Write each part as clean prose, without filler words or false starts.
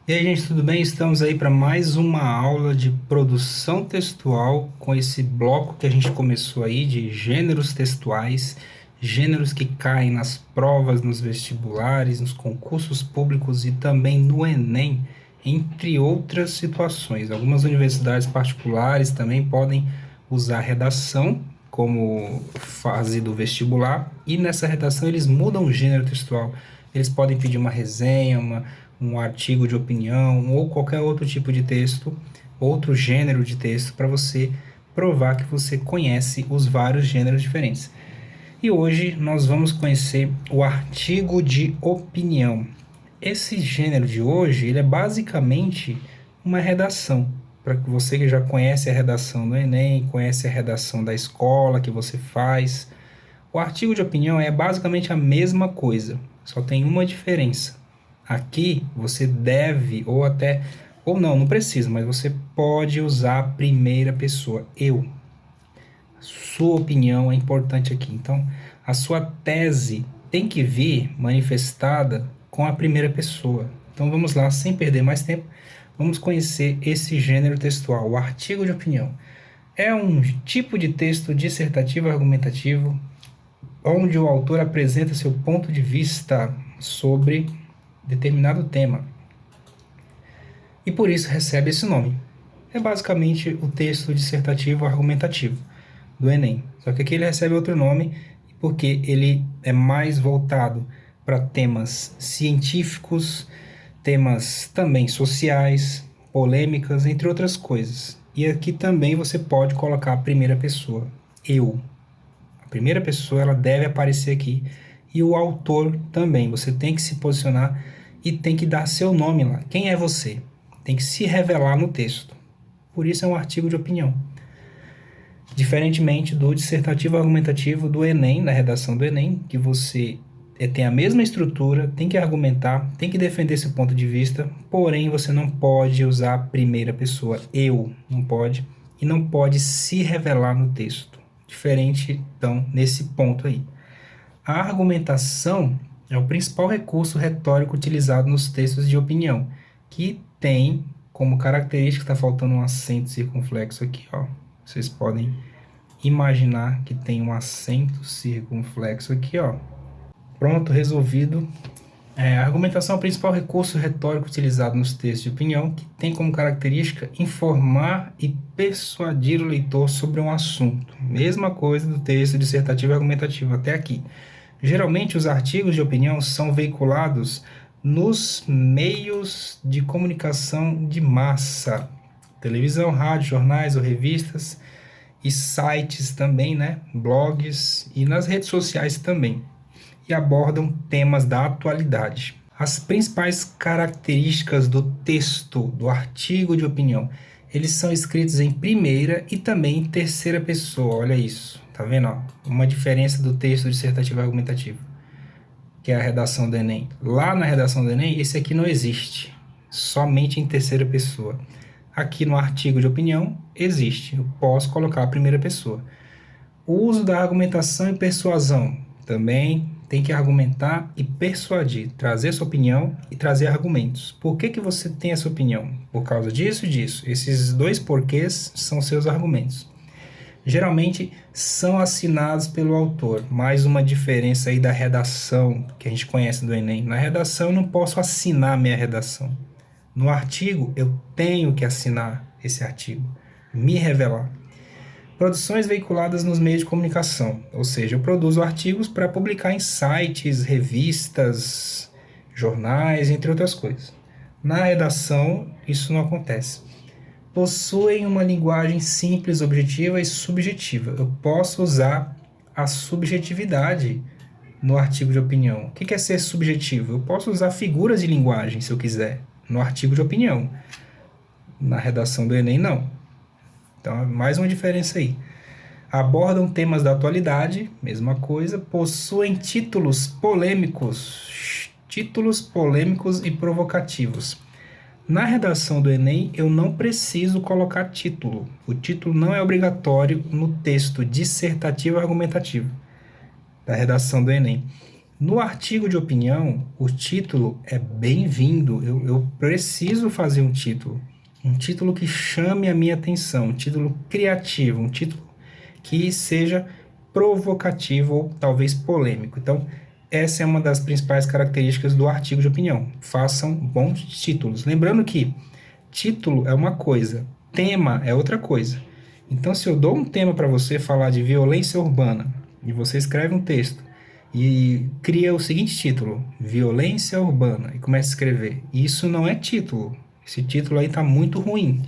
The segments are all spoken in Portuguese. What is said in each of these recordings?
E aí, gente, tudo bem? Estamos aí para mais uma aula de produção textual com esse bloco que a gente começou aí de gêneros textuais, gêneros que caem nas provas, nos vestibulares, nos concursos públicos e também no Enem, entre outras situações. Algumas universidades particulares também podem usar redação como fase do vestibular e nessa redação eles mudam o gênero textual. Eles podem pedir uma resenha, um artigo de opinião ou qualquer outro tipo de texto, outro gênero de texto, para você provar que você conhece os vários gêneros diferentes. E hoje nós vamos conhecer o artigo de opinião. Esse gênero de hoje, ele é basicamente uma redação. Para você que já conhece a redação do Enem, conhece a redação da escola que você faz, o artigo de opinião é basicamente a mesma coisa, só tem uma diferença. Aqui você deve, ou não, não precisa, mas você pode usar a primeira pessoa, eu. Sua opinião é importante aqui. Então, a sua tese tem que vir manifestada com a primeira pessoa. Então, vamos lá, sem perder mais tempo, vamos conhecer esse gênero textual, o artigo de opinião. É um tipo de texto dissertativo argumentativo onde o autor apresenta seu ponto de vista sobre determinado tema e por isso recebe esse nome. É basicamente o texto dissertativo argumentativo do Enem, só que aqui ele recebe outro nome porque ele é mais voltado para temas científicos, temas também sociais, polêmicas, entre outras coisas. E aqui também você pode colocar a primeira pessoa, eu. A primeira pessoa ela deve aparecer aqui e o autor também. Você tem que se posicionar e tem que dar seu nome lá. Quem é você? Tem que se revelar no texto. Por isso é um artigo de opinião. Diferentemente do dissertativo argumentativo do Enem, na redação do Enem, que você tem a mesma estrutura, tem que argumentar, tem que defender seu ponto de vista, porém você não pode usar a primeira pessoa, eu, não pode, e não pode se revelar no texto. Diferente, então, nesse ponto aí. A argumentação é o principal recurso retórico utilizado nos textos de opinião, que tem como característica, está faltando um acento circunflexo aqui, ó. Vocês podem imaginar que tem um acento circunflexo aqui, ó. Pronto, resolvido. A argumentação é o principal recurso retórico utilizado nos textos de opinião, que tem como característica informar e persuadir o leitor sobre um assunto. Mesma coisa do texto dissertativo e argumentativo até aqui. Geralmente, os artigos de opinião são veiculados nos meios de comunicação de massa, televisão, rádio, jornais ou revistas, e sites também, né? Blogs e nas redes sociais também, e abordam temas da atualidade. As principais características do texto, do artigo de opinião, eles são escritos em primeira e também em terceira pessoa, olha isso, tá vendo? Ó? Uma diferença do texto dissertativo e argumentativo, que é a redação do Enem. Lá na redação do Enem, esse aqui não existe, somente em terceira pessoa. Aqui no artigo de opinião, existe, eu posso colocar a primeira pessoa. O uso da argumentação e persuasão também tem que argumentar e persuadir, trazer sua opinião e trazer argumentos. Por que você tem essa opinião? Por causa disso e disso. Esses dois porquês são seus argumentos. Geralmente são assinados pelo autor. Mais uma diferença aí da redação que a gente conhece do Enem. Na redação eu não posso assinar minha redação. No artigo eu tenho que assinar esse artigo, me revelar. Produções veiculadas nos meios de comunicação, ou seja, eu produzo artigos para publicar em sites, revistas, jornais, entre outras coisas. Na redação, isso não acontece. Possuem uma linguagem simples, objetiva e subjetiva. Eu posso usar a subjetividade no artigo de opinião. O que é ser subjetivo? Eu posso usar figuras de linguagem, se eu quiser, no artigo de opinião. Na redação do Enem, não. Então, mais uma diferença aí. Abordam temas da atualidade, mesma coisa, possuem títulos polêmicos e provocativos. Na redação do Enem, eu não preciso colocar título. O título não é obrigatório no texto dissertativo e argumentativo da redação do Enem. No artigo de opinião, o título é bem-vindo. Eu preciso fazer um título que chame a minha atenção, um título criativo, um título que seja provocativo ou talvez polêmico. Então, essa é uma das principais características do artigo de opinião. Façam bons títulos. Lembrando que título é uma coisa, tema é outra coisa. Então, se eu dou um tema para você falar de violência urbana e você escreve um texto e cria o seguinte título: Violência Urbana, e começa a escrever, isso não é título. Esse título aí está muito ruim.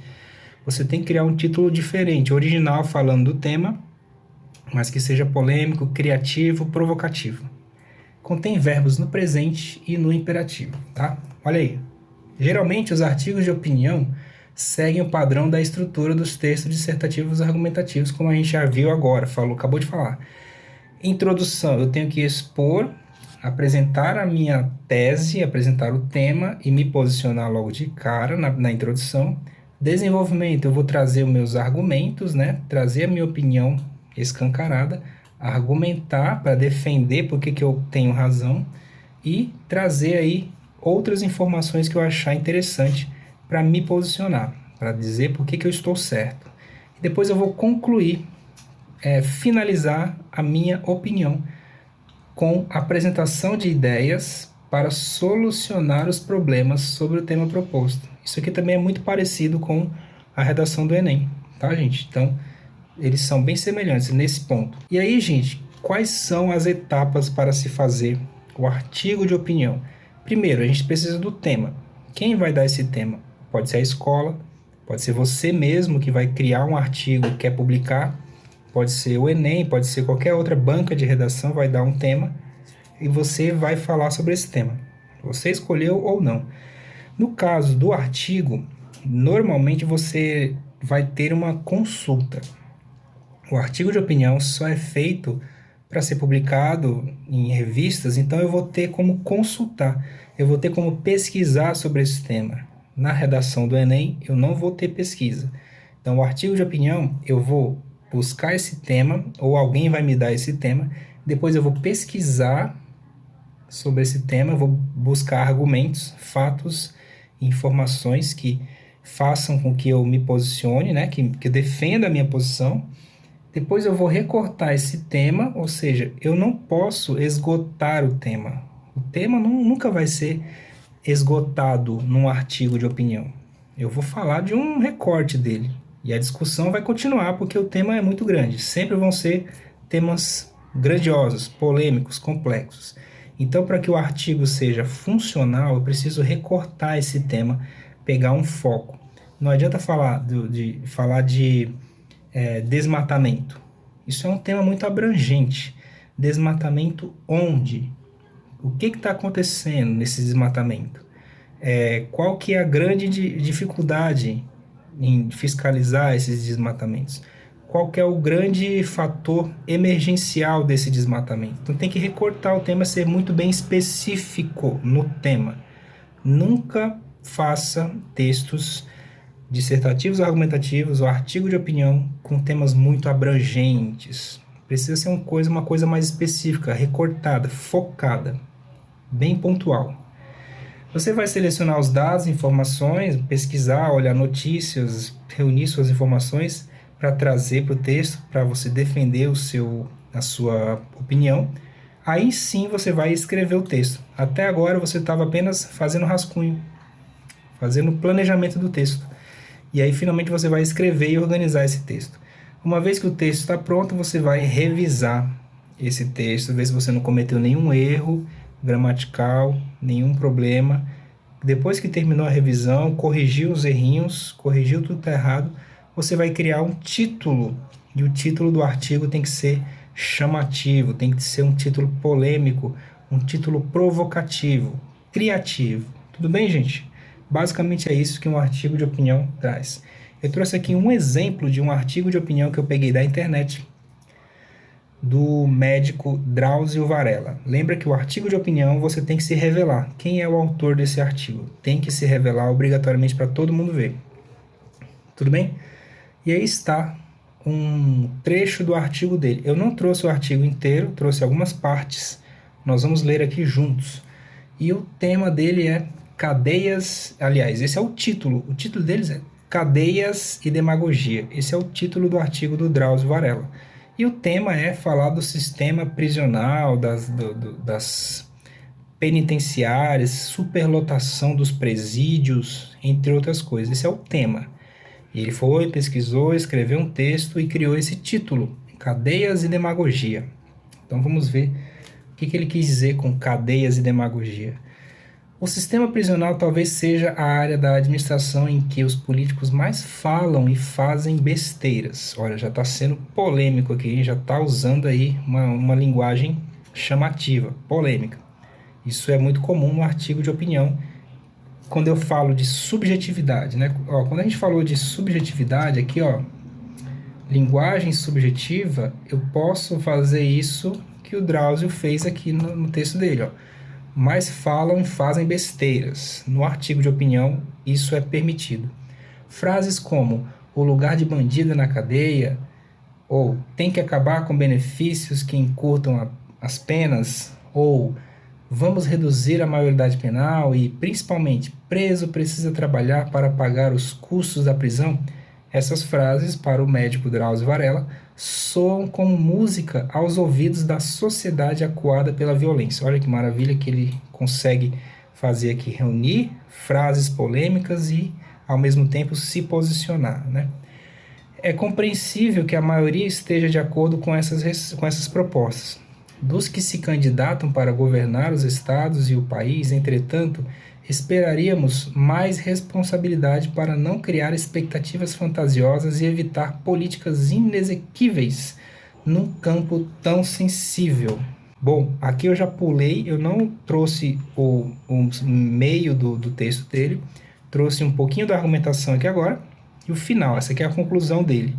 Você tem que criar um título diferente, original, falando do tema, mas que seja polêmico, criativo, provocativo. Contém verbos no presente e no imperativo, tá? Olha aí. Geralmente, os artigos de opinião seguem o padrão da estrutura dos textos dissertativos argumentativos, como a gente já viu agora, acabou de falar. Introdução, eu tenho que expor, apresentar a minha tese, apresentar o tema e me posicionar logo de cara na introdução. Desenvolvimento, eu vou trazer os meus argumentos, né? Trazer a minha opinião escancarada, argumentar para defender porque que eu tenho razão e trazer aí outras informações que eu achar interessante para me posicionar, para dizer por que eu estou certo. E depois eu vou concluir, finalizar a minha opinião com apresentação de ideias para solucionar os problemas sobre o tema proposto. Isso aqui também é muito parecido com a redação do Enem, tá, gente? Então, eles são bem semelhantes nesse ponto. E aí, gente, quais são as etapas para se fazer o artigo de opinião? Primeiro, a gente precisa do tema. Quem vai dar esse tema? Pode ser a escola, pode ser você mesmo que vai criar um artigo e quer publicar, pode ser o Enem, pode ser qualquer outra banca de redação, vai dar um tema e você vai falar sobre esse tema. Você escolheu ou não. No caso do artigo, normalmente você vai ter uma consulta. O artigo de opinião só é feito para ser publicado em revistas, então eu vou ter como consultar, eu vou ter como pesquisar sobre esse tema. Na redação do Enem, eu não vou ter pesquisa. Então, o artigo de opinião, eu vou buscar esse tema, ou alguém vai me dar esse tema, depois eu vou pesquisar sobre esse tema, eu vou buscar argumentos, fatos, informações que façam com que eu me posicione, né, que defenda a minha posição. Depois eu vou recortar esse tema, ou seja, eu não posso esgotar o tema. O tema nunca vai ser esgotado num artigo de opinião. Eu vou falar de um recorte dele. E a discussão vai continuar porque o tema é muito grande. Sempre vão ser temas grandiosos, polêmicos, complexos. Então, para que o artigo seja funcional, eu preciso recortar esse tema, pegar um foco. Não adianta falar de desmatamento. Isso é um tema muito abrangente. Desmatamento onde? O que está acontecendo nesse desmatamento? Qual que é a grande dificuldade em fiscalizar esses desmatamentos? Qual que é o grande fator emergencial desse desmatamento? Então tem que recortar o tema, ser muito bem específico no tema. Nunca faça textos dissertativos, argumentativos ou artigo de opinião com temas muito abrangentes. Precisa ser uma coisa mais específica, recortada, focada, bem pontual. Você vai selecionar os dados, informações, pesquisar, olhar notícias, reunir suas informações para trazer para o texto, para você defender a sua opinião. Aí sim você vai escrever o texto. Até agora você estava apenas fazendo rascunho, fazendo o planejamento do texto. E aí finalmente você vai escrever e organizar esse texto. Uma vez que o texto está pronto, você vai revisar esse texto, ver se você não cometeu nenhum erro gramatical, nenhum problema. Depois que terminou a revisão, corrigiu os errinhos, corrigiu tudo que está errado, você vai criar um título. E o título do artigo tem que ser chamativo, tem que ser um título polêmico, um título provocativo, criativo. Tudo bem, gente? Basicamente é isso que um artigo de opinião traz. Eu trouxe aqui um exemplo de um artigo de opinião que eu peguei da internet, do médico Drauzio Varela. Lembra que o artigo de opinião você tem que se revelar. Quem é o autor desse artigo? Tem que se revelar obrigatoriamente para todo mundo ver. Tudo bem? E aí está um trecho do artigo dele. Eu não trouxe o artigo inteiro, trouxe algumas partes Nós vamos ler aqui juntos. E o tema dele é cadeias... Aliás, esse é o título. O título deles é Cadeias e Demagogia. Esse é o título do artigo do Drauzio Varela. E o tema é falar do sistema prisional, das penitenciárias, superlotação dos presídios, entre outras coisas. Esse é o tema. E ele foi, pesquisou, escreveu um texto e criou esse título, Cadeias e Demagogia. Então vamos ver o que ele quis dizer com cadeias e demagogia. O sistema prisional talvez seja a área da administração em que os políticos mais falam e fazem besteiras. Olha, já está sendo polêmico aqui, já está usando aí uma linguagem chamativa, polêmica. Isso é muito comum no artigo de opinião, quando eu falo de subjetividade, né? Quando a gente falou de subjetividade aqui, linguagem subjetiva, eu posso fazer isso que o Drauzio fez aqui no texto dele, Mas falam e fazem besteiras. No artigo de opinião, isso é permitido. Frases como o lugar de bandido na cadeia, ou tem que acabar com benefícios que encurtam as penas, ou vamos reduzir a maioridade penal e, principalmente, preso precisa trabalhar para pagar os custos da prisão. Essas frases, para o médico Drauzio Varela, soam como música aos ouvidos da sociedade acuada pela violência. Olha que maravilha que ele consegue fazer aqui, reunir frases polêmicas e, ao mesmo tempo, se posicionar, né? É compreensível que a maioria esteja de acordo com essas propostas. Dos que se candidatam para governar os estados e o país, entretanto, esperaríamos mais responsabilidade para não criar expectativas fantasiosas e evitar políticas inexequíveis num campo tão sensível. Bom, aqui eu já pulei, eu não trouxe o meio do texto dele, trouxe um pouquinho da argumentação aqui agora, e o final, essa aqui é a conclusão dele,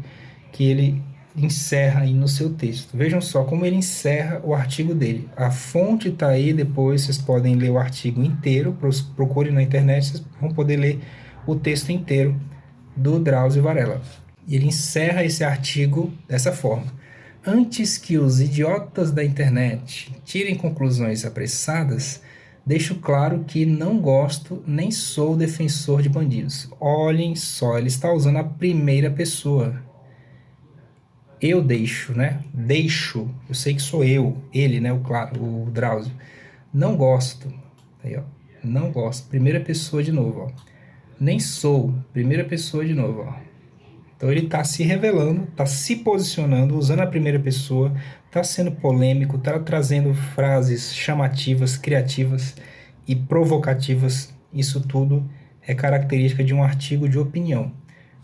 que ele encerra aí no seu texto. Vejam só como ele encerra o artigo dele. A fonte está aí, depois vocês podem ler o artigo inteiro, procurem na internet, vocês vão poder ler o texto inteiro do Drauzio Varela. E ele encerra esse artigo dessa forma. Antes que os idiotas da internet tirem conclusões apressadas, deixo claro que não gosto nem sou defensor de bandidos. Olhem só, ele está usando a primeira pessoa. Eu deixo, né? Deixo. Eu sei que sou eu, ele, né? O Drauzio. Não gosto. Aí, não gosto. Primeira pessoa de novo, Nem sou. Primeira pessoa de novo, Então ele está se revelando, está se posicionando, usando a primeira pessoa, está sendo polêmico, está trazendo frases chamativas, criativas e provocativas. Isso tudo é característica de um artigo de opinião,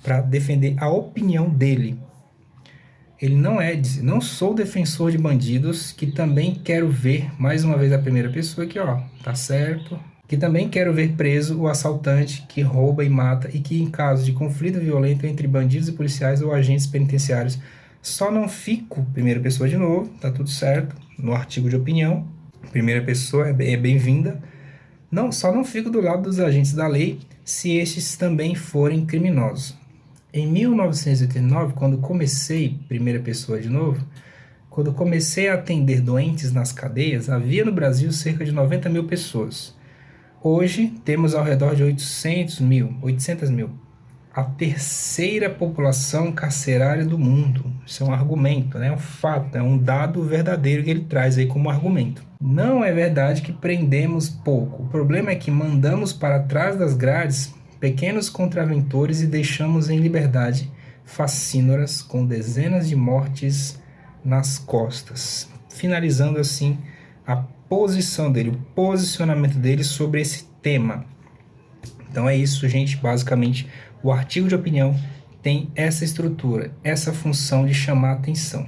para defender a opinião dele. Ele não sou defensor de bandidos, que também quero ver, mais uma vez a primeira pessoa aqui, tá certo, que também quero ver preso o assaltante que rouba e mata e que em caso de conflito violento entre bandidos e policiais ou agentes penitenciários, só não fico, primeira pessoa de novo, tá tudo certo, no artigo de opinião, primeira pessoa é bem-vinda, só não fico do lado dos agentes da lei se estes também forem criminosos. Em 1989, quando comecei, primeira pessoa de novo, quando comecei a atender doentes nas cadeias, havia no Brasil cerca de 90 mil pessoas. Hoje, temos ao redor de 800 mil. A terceira população carcerária do mundo. Isso é um argumento, né? É um fato, é um dado verdadeiro que ele traz aí como argumento. Não é verdade que prendemos pouco. O problema é que mandamos para trás das grades pequenos contraventores e deixamos em liberdade facínoras com dezenas de mortes nas costas. Finalizando assim a posição dele, o posicionamento dele sobre esse tema. Então é isso, gente. Basicamente, o artigo de opinião tem essa estrutura, essa função de chamar a atenção.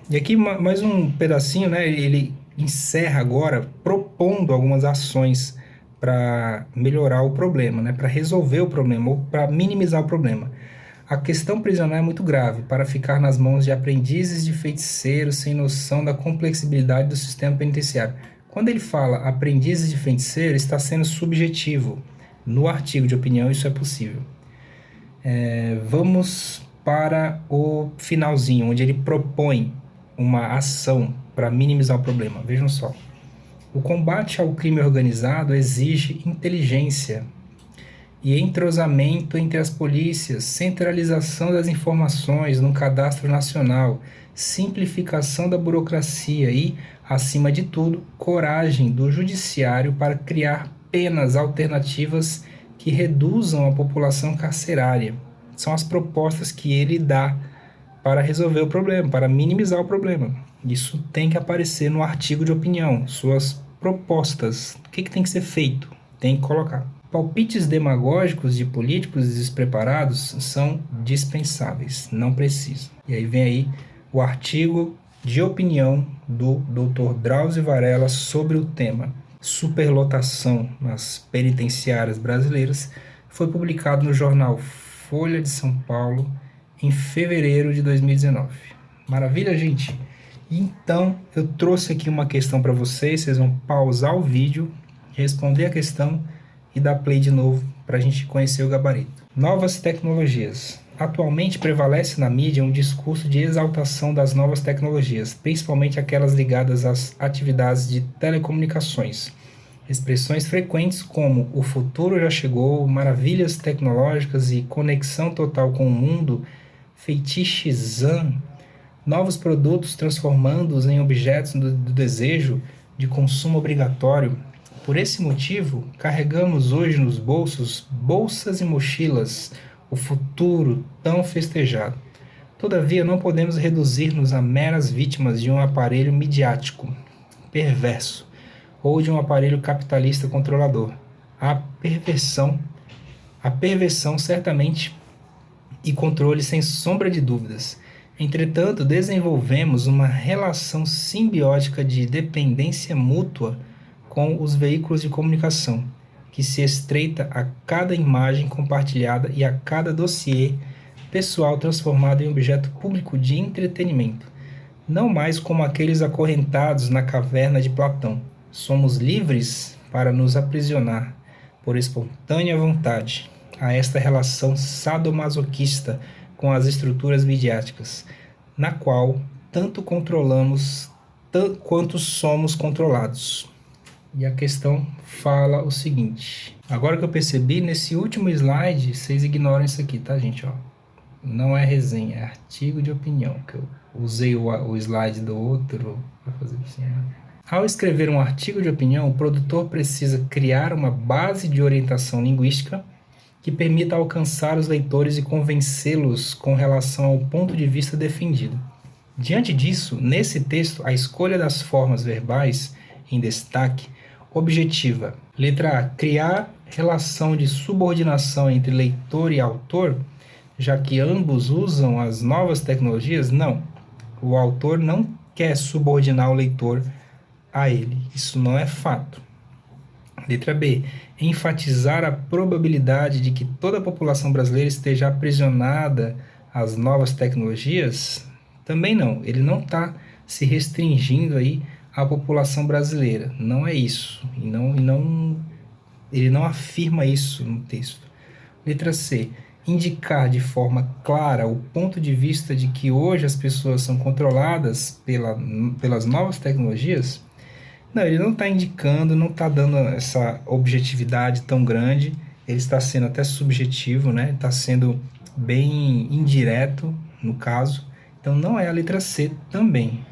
E aqui mais um pedacinho, né? Ele encerra agora propondo algumas ações para melhorar o problema, né? Para resolver o problema ou para minimizar o problema. A questão prisional é muito grave para ficar nas mãos de aprendizes de feiticeiros sem noção da complexibilidade do sistema penitenciário. Quando ele fala aprendizes de feiticeiro, está sendo subjetivo. No artigo de opinião isso é possível. Vamos para o finalzinho, onde ele propõe uma ação para minimizar o problema. Vejam só. O combate ao crime organizado exige inteligência e entrosamento entre as polícias, centralização das informações no cadastro nacional, simplificação da burocracia e, acima de tudo, coragem do judiciário para criar penas alternativas que reduzam a população carcerária. São as propostas que ele dá para resolver o problema, para minimizar o problema. Isso tem que aparecer no artigo de opinião, suas propostas. O que tem que ser feito? Tem que colocar. Palpites demagógicos de políticos despreparados são dispensáveis, não precisam. E aí vem aí o artigo de opinião do Dr. Drauzio Varela sobre o tema superlotação nas penitenciárias brasileiras, foi publicado no jornal Folha de São Paulo em fevereiro de 2019. Maravilha, gente? Então, eu trouxe aqui uma questão para vocês vão pausar o vídeo, responder a questão e dar play de novo para a gente conhecer o gabarito. Novas tecnologias. Atualmente prevalece na mídia um discurso de exaltação das novas tecnologias, principalmente aquelas ligadas às atividades de telecomunicações. Expressões frequentes como o futuro já chegou, maravilhas tecnológicas e conexão total com o mundo, fetichizando novos produtos transformando-os em objetos do desejo de consumo obrigatório. Por esse motivo, carregamos hoje nos bolsos bolsas e mochilas, o futuro tão festejado. Todavia, não podemos reduzir-nos a meras vítimas de um aparelho midiático, perverso, ou de um aparelho capitalista controlador. A perversão certamente e controle sem sombra de dúvidas. Entretanto, desenvolvemos uma relação simbiótica de dependência mútua com os veículos de comunicação, que se estreita a cada imagem compartilhada e a cada dossiê pessoal transformado em objeto público de entretenimento, não mais como aqueles acorrentados na caverna de Platão. Somos livres para nos aprisionar, por espontânea vontade, a esta relação sadomasoquista com as estruturas midiáticas, na qual tanto controlamos quanto somos controlados. E a questão fala o seguinte. Agora que eu percebi, nesse último slide, vocês ignoram isso aqui, tá, gente? Ó, não é resenha, é artigo de opinião, que eu usei o slide do outro para fazer assim. Ao escrever um artigo de opinião, o produtor precisa criar uma base de orientação linguística que permita alcançar os leitores e convencê-los com relação ao ponto de vista defendido. Diante disso, nesse texto, a escolha das formas verbais em destaque objetiva. Letra A. Criar relação de subordinação entre leitor e autor, já que ambos usam as novas tecnologias? Não. O autor não quer subordinar o leitor a ele. Isso não é fato. Letra B. Enfatizar a probabilidade de que toda a população brasileira esteja aprisionada às novas tecnologias? Também não. Ele não está se restringindo aí à população brasileira. Não é isso. Ele não afirma isso no texto. Letra C. Indicar de forma clara o ponto de vista de que hoje as pessoas são controladas pelas novas tecnologias? Não, ele não está indicando, não está dando essa objetividade tão grande, ele está sendo até subjetivo, né? Está sendo bem indireto, no caso. Então, não é a letra C também.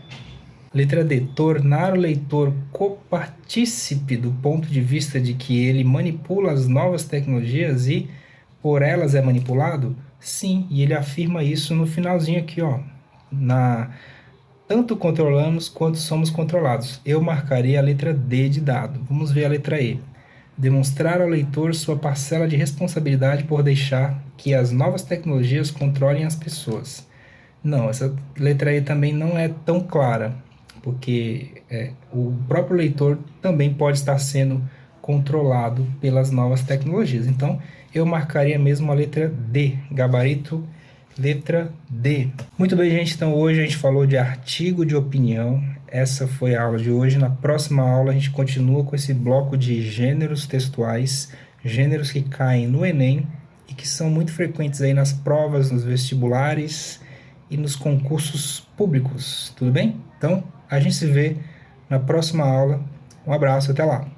Letra D. Tornar o leitor copartícipe do ponto de vista de que ele manipula as novas tecnologias e por elas é manipulado? Sim, e ele afirma isso no finalzinho aqui, ó, tanto controlamos quanto somos controlados. Eu marcaria a letra D de dado. Vamos ver a letra E. Demonstrar ao leitor sua parcela de responsabilidade por deixar que as novas tecnologias controlem as pessoas. Não, essa letra E também não é tão clara, porque o próprio leitor também pode estar sendo controlado pelas novas tecnologias. Então, eu marcaria mesmo a letra D, gabarito letra D. Muito bem, gente, então hoje a gente falou de artigo de opinião. Essa foi a aula de hoje. Na próxima aula a gente continua com esse bloco de gêneros textuais, gêneros que caem no Enem e que são muito frequentes aí nas provas, nos vestibulares e nos concursos públicos. Tudo bem? Então, a gente se vê na próxima aula. Um abraço, até lá.